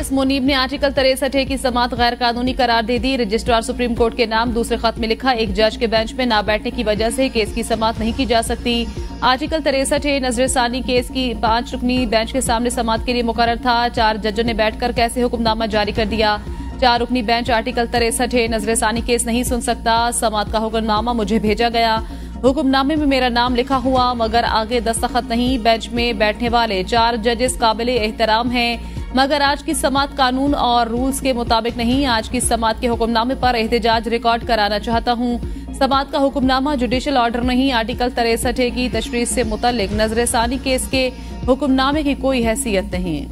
Justice Munib ने article 63 की समाअत गैर कानूनी करार दे दी। रजिस्ट्रार सुप्रीम कोर्ट के नाम दूसरे खत में लिखा, एक जज के बेंच में न बैठने की वजह से केस की समाअत नहीं की जा सकती। आर्टिकल 63 नजरसानी केस की 5 रुकनी बेंच के सामने समाअत के लिए मुकर्रर था। 4 जजों ने बैठकर कैसे हुक्मनामा जारी कर दिया। 4 रुकनी बेंच आर्टिकल 63 नजरसानी केस नहीं सुन सकता। समाअत का हुक्मनामा मुझे भेजा गया, हुक्मनामे में मेरा नाम लिखा हुआ मगर आगे दस्तखत नहीं। बेंच में बैठने वाले 4 जजेस काबिले एहतराम हैं, मगर आज की समाअत कानून और रूल्स के मुताबिक नहीं। आज की समाअत के हुक्मनामे पर एहतजाज रिकॉर्ड कराना चाहता हूं। समाअत का हुक्मनामा जुडिशियल ऑर्डर नहीं, आर्टिकल 63 की तशरीह से मुतल्लिक नजरसानी केस के हुक्मनामे की कोई हैसियत नहीं।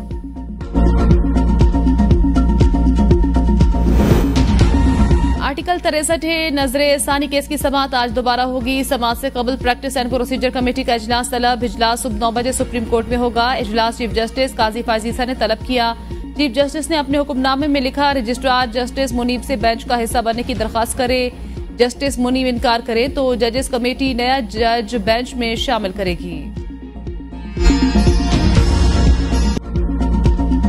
आर्टिकल 63 नजरसानी केस की समाअत आज दोबारा होगी। समाअत से कबल प्रैक्टिस एंड प्रोसीजर कमेटी का इजलास तलब। इजलास सुबह 9 बजे सुप्रीम कोर्ट में होगा। इजलास चीफ जस्टिस काजी फाजीसा ने तलब किया। चीफ जस्टिस ने अपने हुक्मनामे में लिखा, रजिस्ट्रार जस्टिस मुनीब से बेंच का हिस्सा बनने की दरखास्त करे। जस्टिस मुनीब इनकार करे तो जजेस कमेटी नया जज बेंच में शामिल करेगी।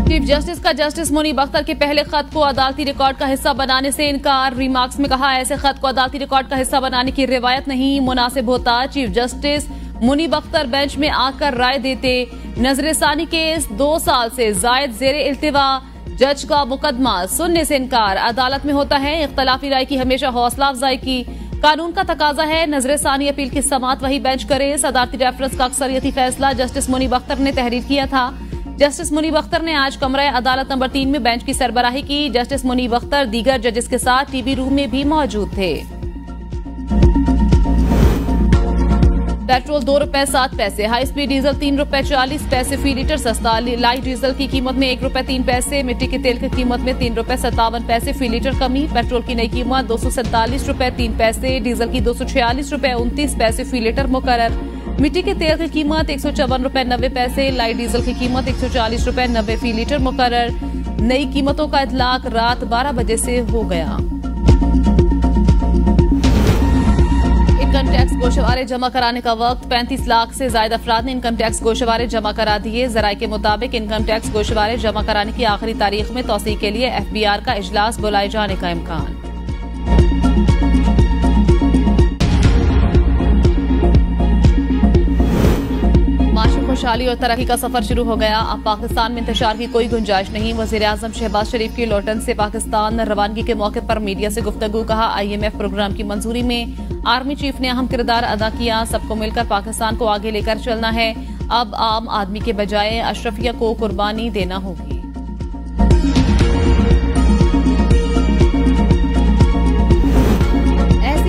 चीफ जस्टिस का जस्टिस मुनीब अख्तर के पहले खत को अदालती रिकॉर्ड का हिस्सा बनाने से इनकार। रिमार्क्स में कहा, ऐसे खत को अदालती रिकॉर्ड का हिस्सा बनाने की रिवायत नहीं मुनासिब होता। Chief justice Munib Akhtar bench में आकर राय देते। नजरसानी केस 2 साल से जायद जेरे इल्तिवा। जज का मुकदमा सुनने से इनकार अदालत में होता है। इख्तलाफी राय की हमेशा हौसला अफजाई की कानून का तकाजा है। नजरसानी अपील की समाअत वही बेंच करे। सदारती रेफरेंस का अक्सरियती फैसला जस्टिस मुनीब अख्तर ने तहरीर किया था। जस्टिस मुनीब अख्तर ने आज कमरा अदालत नंबर 3 में बेंच की सरबराही की। जस्टिस मुनीब अख्तर दीगर जजेस के साथ टीवी रूम में भी मौजूद थे। पेट्रोल 2 रुपए 7 पैसे, हाई स्पीड डीजल 3 रुपए 40 पैसे फी लीटर सस्ता। लाइट डीजल की कीमत में 1 रुपए 3 पैसे, मिट्टी के तेल की कीमत में 3 रुपए 57 पैसे फी लीटर कमी। पेट्रोल की नई कीमत 247 रुपए 3 पैसे, डीजल की 246 रुपए 29 पैसे फी लीटर मुकर्रर। मिट्टी के तेल की कीमत 154 रुपए 90 पैसे, लाइट डीजल की कीमत 140 रुपए 90 फी लीटर मुकर्रर। नई कीमतों का इतलाक रात 12 बजे से हो गया। इनकम टैक्स गोशवारे जमा कराने का वक्त 35 लाख से ज्यादा अफराद ने इनकम टैक्स गोशवारे जमा करा दिए। जराये के मुताबिक इनकम टैक्स गोशवारे जमा कराने की आखिरी तारीख में तौसीक के लिए FBR का इजलास बुलाए जाने का इम्कान। खुशहाली और तरक्की का सफर शुरू हो गया। अब पाकिस्तान में इंतशार की कोई गुंजाइश नहीं। वजीर आजम शहबाज शरीफ की लौटन से पाकिस्तान रवानगी के मौके पर मीडिया से गुफ्तगू। कहा, IMF प्रोग्राम की मंजूरी में आर्मी चीफ ने अहम किरदार अदा किया। सबको मिलकर पाकिस्तान को आगे लेकर चलना है। अब आम आदमी के बजाय अशरफिया को कुर्बानी देना होगी।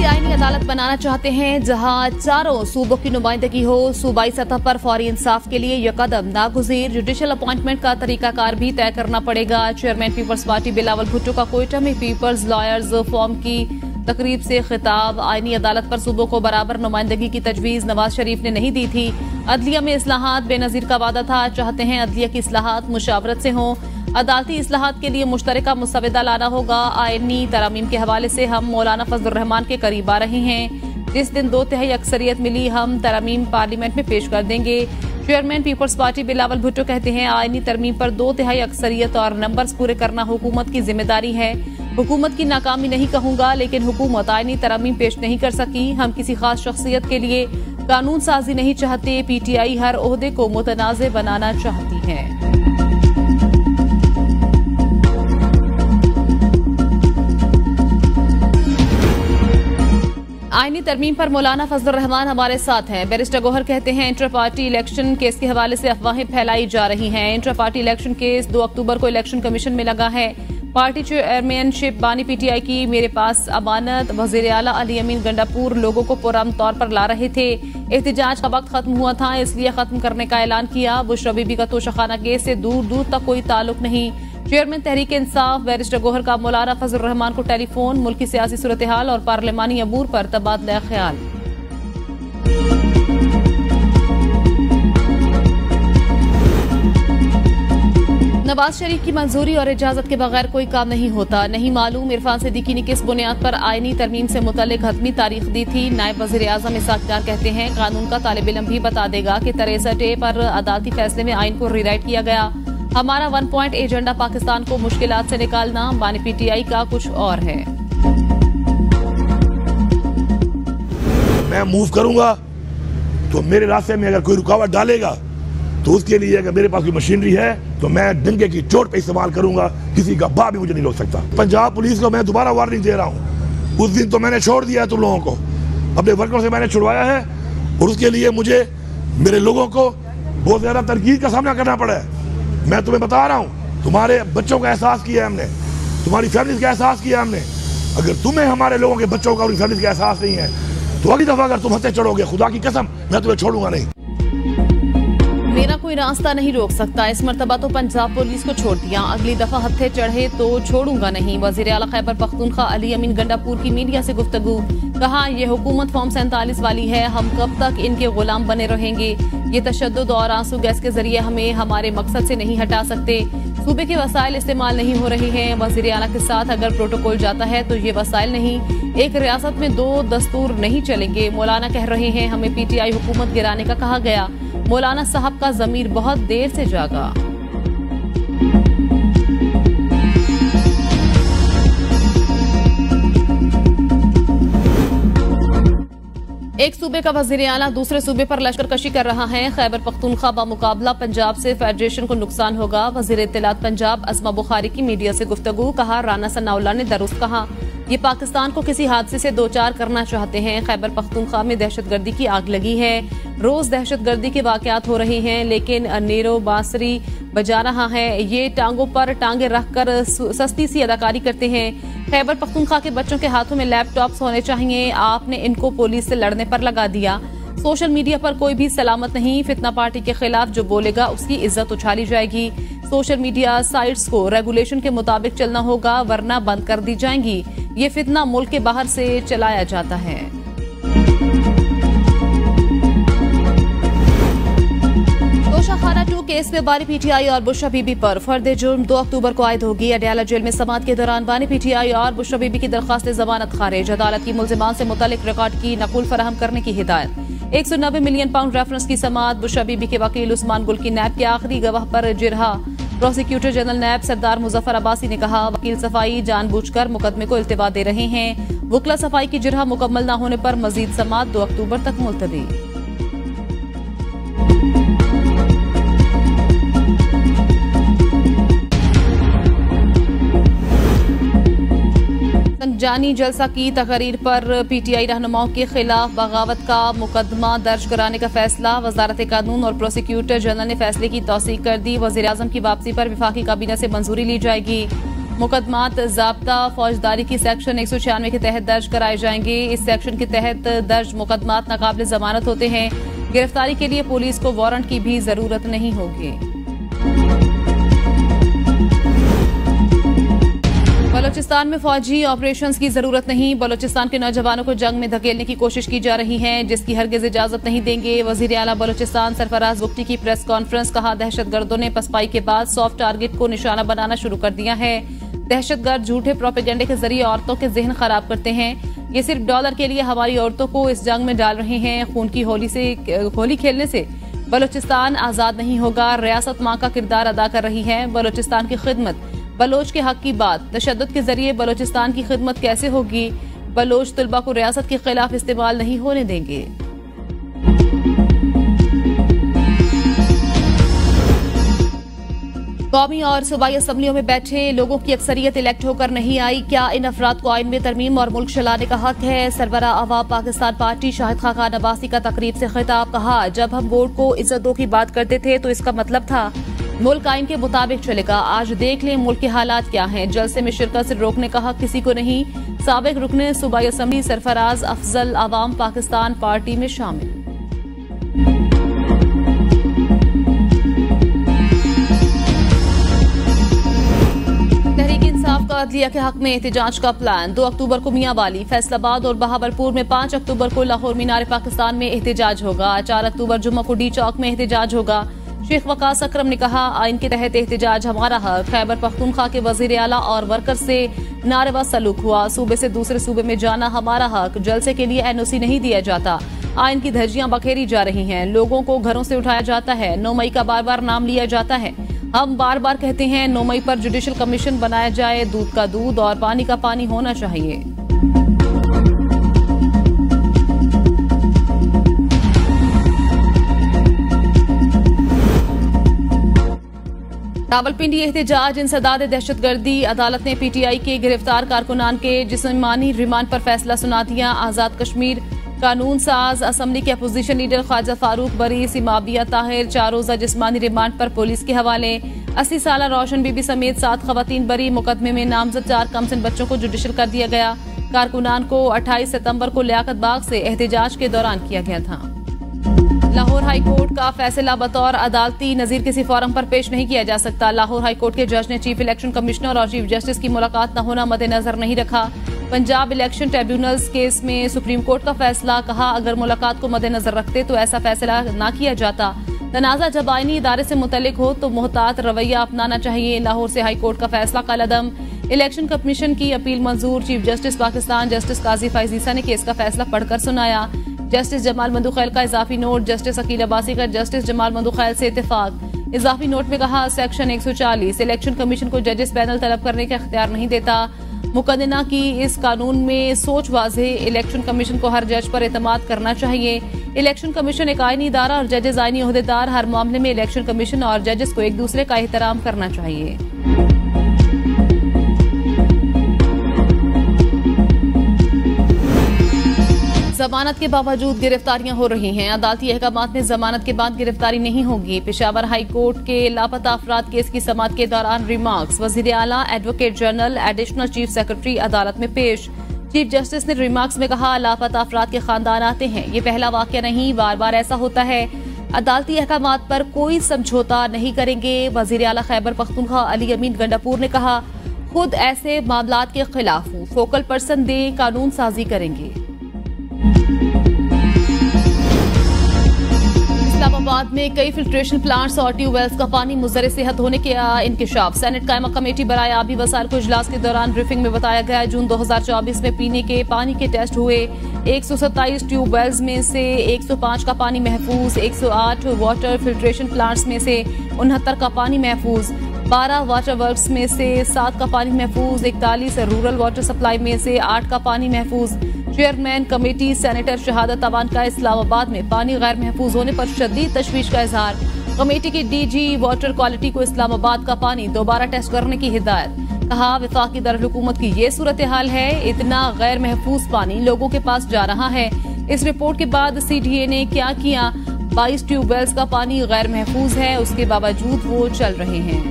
आईनी अदालत बनाना चाहते हैं जहां चारों सूबों की नुमाइंदगी हो। सूबाई सतह पर फौरी इंसाफ के लिए यह कदम नागुज़ीर। जुडिशियल अपॉइंटमेंट का तरीकाकार भी तय करना पड़ेगा। Chairman Peoples Party Bilawal Bhutto का कोयटा में पीपल्स लॉयर्स फोरम की तकरीब से खिताब। आईनी अदालत पर सूबों को बराबर नुमाइंदगी की तजवीज नवाज शरीफ ने नहीं दी थी। अदलिया में इस्लाहात बेनजीर का वादा था। चाहते हैं अदलिया की इस्लाहात मुशावरत से हों। अदालती इस्लाहात के लिए मुश्तरका मुसवदा लाना होगा। आईनी तरामीम के हवाले से हम मौलाना फजलुर रहमान के करीब आ रहे हैं। जिस दिन 2/3 अक्सरियत मिली हम तरामीम पार्लियामेंट में पेश कर देंगे। Chairman Peoples Party Bilawal Bhutto कहते हैं, आईनी तरमीम पर 2/3 अक्सरियत और नंबर्स पूरे करना हुकूमत की जिम्मेदारी है। हुकूमत की नाकामी नहीं कहूंगा, लेकिन हुकूमत आईनी तरामीम पेश नहीं कर सकी। हम किसी खास शख्सियत के लिए कानून साजी नहीं चाहते। PTI हर ओहदे को मुतनाज़े बनाना चाहती है। आईनी तरमीम पर मौलाना फजलुर रहमान हमारे साथ हैं। बैरिस्टर गौहर कहते हैं, इंटर पार्टी इलेक्शन केस के हवाले से अफवाहें फैलाई जा रही हैं। इंटर पार्टी इलेक्शन केस 2 अक्टूबर को इलेक्शन कमीशन में लगा है। पार्टी चेयरमैनशिप बानी PTI की मेरे पास अमानत। वजीर आला अली अमीन गंडापुर लोगों को पुरअमन तौर पर ला रहे थे। एहतजाज का वक्त खत्म हुआ था, इसलिए खत्म करने का ऐलान किया। बुशरा बीबी का तोशाखाना केस से दूर दूर तक कोई ताल्लुक नहीं। चेयरमैन तहरीक इंसाफ बैरिस्टर गौहर का मौलाना फजलुर रहमान को टेलीफोन। मुल्क की सियासी सूरत हाल और पार्लिमानी अबूर पर तबादला ख्याल। नवाज शरीफ की मंजूरी और इजाजत के बगैर कोई काम नहीं होता। नहीं मालूम इरफान सिद्दीकी ने किस बुनियाद पर आईनी तरमीम से मुतल्लिक हतमी तारीख दी थी। नायब वजीर आजम इसाक डार कहते हैं, कानून का तालिब इल्म भी बता देगा कि 63A पर अदालती फैसले में आइन को रीराइट किया गया। हमारा 1 पॉइंट एजेंडा पाकिस्तान को मुश्किलात से निकालना, बानी पीटीआई का कुछ और है। मैं मूव करूंगा तो मेरे रास्ते में अगर कोई रुकावट डालेगा तो उसके लिए अगर मेरे पास कोई मशीनरी है तो मैं डंके की चोट पे इस्तेमाल करूंगा, किसी का बाप भी मुझे नहीं रोक सकता। पंजाब पुलिस को मैं दोबारा वार्निंग दे रहा हूँ, उस दिन तो मैंने छोड़ दिया तुम लोगों को, अपने वर्करों से मैंने छुड़वाया है और उसके लिए मुझे मेरे लोगों को बहुत ज्यादा तनकीद का सामना करना पड़ा है। मैं तुम्हें बता रहा हूँ, तुम्हारे बच्चों का एहसास किया हमने, तुम्हारी फैमिली का एहसास किया हमने। अगर तुम्हें हमारे लोगों के बच्चों का और फैमिली का एहसास नहीं है तो अगली दफा अगर तुम हंसते चढ़ोगे, खुदा की कसम मैं तुम्हें छोड़ूंगा नहीं। मेरा कोई रास्ता नहीं रोक सकता, इस मर्तबा तो पंजाब पुलिस को छोड़ दिया, अगली दफा हत्थे चढ़े तो छोड़ूंगा नहीं। वजीर आला खैबर पख्तूनख्वा अली अमीन गंडापुर की मीडिया से गुफ्तगू, कहा ये हुकूमत फॉर्म 47 वाली है, हम कब तक इनके गुलाम बने रहेंगे। ये तशद्दुद और आंसू गैस के जरिए हमें हमारे मकसद से नहीं हटा सकते। सूबे के वसाइल इस्तेमाल नहीं हो रहे हैं। वजीर आला के साथ अगर प्रोटोकॉल जाता है तो ये वसाइल नहीं, एक रियासत में 2 दस्तूर नहीं चलेंगे। मौलाना कह रहे हैं हमें पीटीआई हुकूमत गिराने का कहा गया। मौलाना साहब का ज़मीर बहुत देर से जागा। एक सूबे का वजीर आला दूसरे सूबे पर लश्करकशी कर रहा है। खैबर पख्तूनख्वा बामुकाबला पंजाब से फेडरेशन को नुकसान होगा। वजीर इत्तलात पंजाब अस्मा बुखारी की मीडिया से गुफ्तगू, कहा राना सनाउल्लाह ने दुरुस्त कहा, ये पाकिस्तान को किसी हादसे से दो चार करना चाहते हैं। खैबर पख्तूनख्वा में दहशतगर्दी की आग लगी है, रोज दहशतगर्दी के वाकयात हो रहे हैं, लेकिन नेरो बांसुरी बजा रहा है। ये टांगों पर टांगे रखकर सस्ती सी अदाकारी करते हैं। खैबर पख्तूनख्वा के बच्चों के हाथों में लैपटॉप्स होने चाहिए, आपने इनको पुलिस से लड़ने पर लगा दिया। सोशल मीडिया पर कोई भी सलामत नहीं, फितना पार्टी के खिलाफ जो बोलेगा उसकी इज्जत उछाली जाएगी। सोशल मीडिया साइट्स को रेगुलेशन के मुताबिक चलना होगा, वरना बंद कर दी जाएंगी। ये फितना मुल्क के बाहर से चलाया जाता है। तोशाखाना 2 केस में बानी पीटीआई और बुशरा बीबी पर फर्द जुर्म 2 अक्टूबर को आयद होगी। अडयाला जेल में समाअत के दौरान बानी पीटीआई और बुशरा बीबी की दरख्वास्त जमानत खारिज। अदालत की मुल्जिमान से मुतल्लिक रिकॉर्ड की नकुल फराहम करने की हिदायत। 190 मिलियन पाउंड रेफरेंस की समाअत। बुशरा बीबी के वकील उस्मान गुल की नैब के आखिरी गवाह पर जिरहा। प्रोसिक्यूटर जनरल नैब सरदार मुजफ्फर अब्बासी ने कहा, वकील सफाई जानबूझकर मुकदमे को इल्तिवा दे रहे हैं। वकला सफाई की जिरहा मुकम्मल न होने पर मजीद समाअत 2 अक्टूबर तक मुलतवी। जानी जलसा की तकरीर पर पीटीआई रहनुमाओं के खिलाफ बगावत का मुकदमा दर्ज कराने का फैसला। वजारत कानून और प्रोसिक्यूटर जनरल ने फैसले की तौसीक कर दी। वजीर आजम की वापसी पर विफाकी काबीना से मंजूरी ली जाएगी। मुकदमात ज़ाब्ता फौजदारी की सेक्शन 196 के तहत दर्ज कराए जाएंगे। इस सेक्शन के तहत दर्ज मुकदमात नाकाबिल जमानत होते हैं। गिरफ्तारी के लिए पुलिस को वारंट की भी जरूरत नहीं होगी। बलोचिस्तान में फौजी ऑपरेशंस की जरूरत नहीं। बलोचिस्तान के नौजवानों को जंग में धकेलने की कोशिश की जा रही है, जिसकी हरगिज इजाजत नहीं देंगे। वजीर आला बलोचिस्तान सरफराज बुख्ती की प्रेस कॉन्फ्रेंस, कहा दहशतगर्दों ने पसपाई के बाद सॉफ्ट टारगेट को निशाना बनाना शुरू कर दिया है। दहशतगर्द झूठे प्रोपेगेंडे के जरिए औरतों के जहन खराब करते हैं। ये सिर्फ डॉलर के लिए हमारी औरतों को इस जंग में डाल रहे हैं। खून की होली खेलने से बलोचिस्तान आजाद नहीं होगा। रियासत मां का किरदार अदा कर रही है। बलोचिस्तान की खिदमत, बलोच के हक की बात। तशद्दुद के जरिए बलोचिस्तान की खिदमत कैसे होगी? बलोच तलबा को रियासत के खिलाफ इस्तेमाल नहीं होने देंगे। कौमी और सूबाई असम्बलियों में बैठे लोगों की अक्सरियत इलेक्ट होकर नहीं आई। क्या इन अफराद को आइन में तरमीम और मुल्क चलाने का हक है? सरबरा अवाम पाकिस्तान पार्टी शाहिद खान अब्बासी का तकरीब से खिताब, कहा जब हम वोट को इज्जतों की बात करते थे तो इसका मतलब था मुल्क आइन के मुताबिक चलेगा। आज देख लें मुल्क के हालात क्या हैं। जलसे में शिरकत से रोकने का हक किसी को नहीं। साबिक रुकने सूबाई असम्बली सरफराज अफजल अवाम पाकिस्तान पार्टी में शामिल। तहरीक इंसाफ का अदलिया के हक में एहतजाज का प्लान। 2 अक्टूबर को मियांवाली, फैसलाबाद और बहावलपुर में, 5 अक्टूबर को लाहौर मीनार पाकिस्तान में एहतजाज होगा। 4 अक्टूबर जुम्मा को डी चौक में एहतजाज होगा। शेख वकास अकरम ने कहा, आइन के तहत एहतजाज हमारा हक। खैबर पख्तूनख्वा के वजीर आला और वर्कर से नारेवा सलूक हुआ। सूबे से दूसरे सूबे में जाना हमारा हक। जलसे के लिए एनओसी नहीं दिया जाता। आइन की धज्जियां बखेरी जा रही हैं। लोगों को घरों से उठाया जाता है। 9 मई का बार बार नाम लिया जाता है। हम बार बार कहते हैं 9 मई पर जुडिशियल कमीशन बनाया जाए, दूध का दूध और पानी का पानी होना चाहिए। रावलपिंडी एहतजाज इंसदाद दहशतगर्दी। अदालत ने पीटीआई के गिरफ्तार कारकुनान के जिस्मानी रिमांड पर फैसला सुना दिया। आजाद कश्मीर कानून साज असम्बली के अपोजिशन लीडर ख्वाजा फारूक बरी, सिमाबिया ताहिर 4 रोजा जिस्मानी रिमांड पर पुलिस के हवाले। 80 साल रोशन बीबी समेत 7 खवातीन बरी। मुकदमे में नामजद 4 कमसिन बच्चों को जुडिशियल कर दिया गया। कारकुनान को 28 सितंबर को लियाकत बाग से एहतजाज के दौरान किया गया था। लाहौर हाई कोर्ट का फैसला बतौर अदालती नजीर किसी फोरम पर पेश नहीं किया जा सकता। लाहौर हाई कोर्ट के जज ने चीफ इलेक्शन कमिश्नर और चीफ जस्टिस की मुलाकात न होना मद्देनजर नहीं रखा। पंजाब इलेक्शन ट्रिब्यूनल्स केस में सुप्रीम कोर्ट का फैसला, कहा अगर मुलाकात को मद्देनजर रखते तो ऐसा फैसला न किया जाता। तनाजा जब आईनी इदारे से मुतल्लिक हो तो मुहतात रवैया अपनाना चाहिए। लाहौर से हाई कोर्ट का फैसला कलअदम। इलेक्शन कमीशन की अपील मंजूर। चीफ जस्टिस पाकिस्तान जस्टिस काजी फैज ईसा ने केस का फैसला पढ़कर सुनाया। जस्टिस जमाल मंदुखैल का इजाफी नोट। जस्टिस अकील अब्बासी का जस्टिस जमाल मंदुखैल से इत्तेफाक। इजाफी नोट में कहा सेक्शन 140 इलेक्शन कमीशन को जजेस पैनल तलब करने का इख्तियार नहीं देता। मुकदमा की इस कानून में सोच वाज़ेह, इलेक्शन कमीशन को हर जज पर एतमाद करना चाहिए। इलेक्शन कमीशन एक आईनी इदारा और जजेस आईनी ओहदेदार। हर मामले में इलेक्शन कमीशन और जजेस को एक दूसरे का एहतराम करना चाहिए। जमानत के बावजूद गिरफ्तारियां हो रही हैं। अदालती अहकामात में जमानत के बाद गिरफ्तारी नहीं होगी। पेशावर हाई कोर्ट के लापता अफराद केस की समाअत के दौरान रिमार्क्स। वजीर आला, advocate general, additional chief secretary अदालत में पेश। चीफ जस्टिस ने रिमार्क्स में कहा लापता अफराद के खानदान आते हैं, ये पहला वाकया नहीं, बार बार ऐसा होता है। अदालती अहकामात पर कोई समझौता नहीं करेंगे। वजीर आला खैबर पख्तूनख्वा अली अमीन गंडापुर ने कहा खुद ऐसे मामलात के खिलाफ हूँ, फोकल पर्सन दे, कानून साजी करेंगे। इस्लामाबाद में कई फिल्ट्रेशन प्लांट्स और ट्यूबवेल्स का पानी मुज़र सेहत होने के इंकशाफ। सेनेट कायमा कमेटी बराए आबी वसाइल को इजलास के दौरान ब्रीफिंग में बताया गया जून 2024 में पीने के पानी के टेस्ट हुए। 127 ट्यूबवेल्स में से 105 का पानी महफूज, 108 वाटर फिल्ट्रेशन प्लांट्स में से 69 का पानी महफूज, 12 वाटर वर्क्स में से 7 का पानी महफूज, 41 रूरल वाटर सप्लाई में से 8 का पानी महफूज। चेयरमैन कमेटी सेनेटर शहादत अवान का इस्लामाबाद में पानी गैर महफूज होने पर शदीद तशवीश का इजहार। कमेटी की डीजी वाटर क्वालिटी को इस्लामाबाद का पानी दोबारा टेस्ट करने की हिदायत। कहा वफाकी दारुल-हुकूमत की ये सूरत हाल है, इतना गैर महफूज पानी लोगों के पास जा रहा है। इस रिपोर्ट के बाद CDA ने क्या किया, 22 ट्यूबवेल्स का पानी गैर महफूज है, उसके बावजूद वो चल रहे हैं।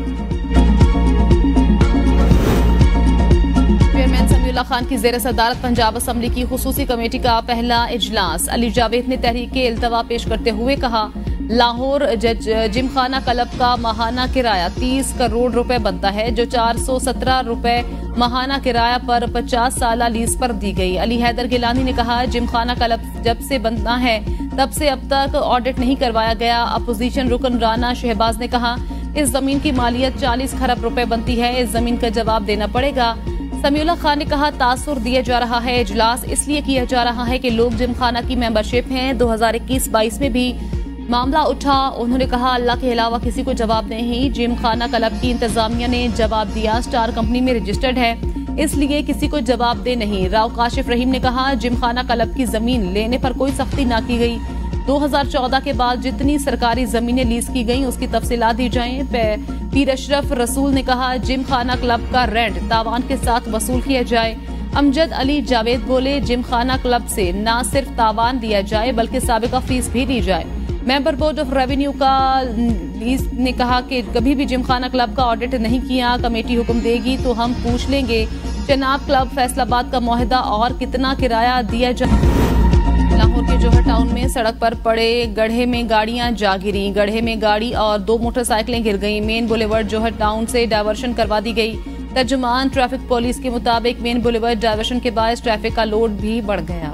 चेयरमैन समीउल्लाह खान की ज़ेर सदारत पंजाब असम्बली की खुसूसी कमेटी का पहला इजलास। अली जावेद ने तहरीक इल्तवा पेश करते हुए कहा लाहौर जिमखाना क्लब का माहाना किराया 30 करोड़ रुपए बनता है, जो 417 रुपए माहाना किराया पर 50 साल लीज पर दी गई। अली हैदर गिलानी ने कहा जिमखाना क्लब जब से बनना है तब से अब तक ऑडिट नहीं करवाया गया। अपोजिशन रुकन राना शहबाज ने कहा इस जमीन की मालियत 40 खरब रुपए बनती है, इस जमीन का जवाब देना पड़ेगा। समीउल्लाह खान ने कहा तासुर दिया जा रहा है, इजलास इसलिए किया जा रहा है कि लोग जिमखाना की मेंबरशिप हैं। 2021-22 में भी मामला उठा। उन्होंने कहा अल्लाह के अलावा किसी को जवाब नहीं। जिमखाना क्लब की इंतजामिया ने जवाब दिया स्टार कंपनी में रजिस्टर्ड है, इसलिए किसी को जवाब दे नहीं। राव काशिफ रहीम ने कहा जिमखाना क्लब की जमीन लेने पर कोई सख्ती ना की गई। 2014 के बाद जितनी सरकारी जमीनें लीज की गई उसकी तफसीलात दी जाएं। पीर अशरफ रसूल ने कहा जिमखाना क्लब का रेंट तावान के साथ वसूल किया जाए। अमजद अली जावेद बोले जिमखाना क्लब से न सिर्फ तावान दिया जाए बल्कि साबिका फीस भी दी जाए। मेंबर बोर्ड ऑफ रेवेन्यू का ने कहा कि कभी भी जिमखाना क्लब का ऑडिट नहीं किया, कमेटी हुक्म देगी तो हम पूछ लेंगे। चनाब क्लब फैसलाबाद का मुआहदा और कितना किराया दिया जाए। लाहौर के जोहर टाउन में सड़क पर पड़े गड्ढे में गाड़ियां जा गिरी। गड्ढे में गाड़ी और 2 मोटरसाइकिलें गिर गईं। मेन बुलेवर्ड जोहर टाउन से डायवर्शन करवा दी गई। तर्जुमान ट्रैफिक पुलिस के मुताबिक मेन बुलेवर्ड डायवर्शन के बायस ट्रैफिक का लोड भी बढ़ गया।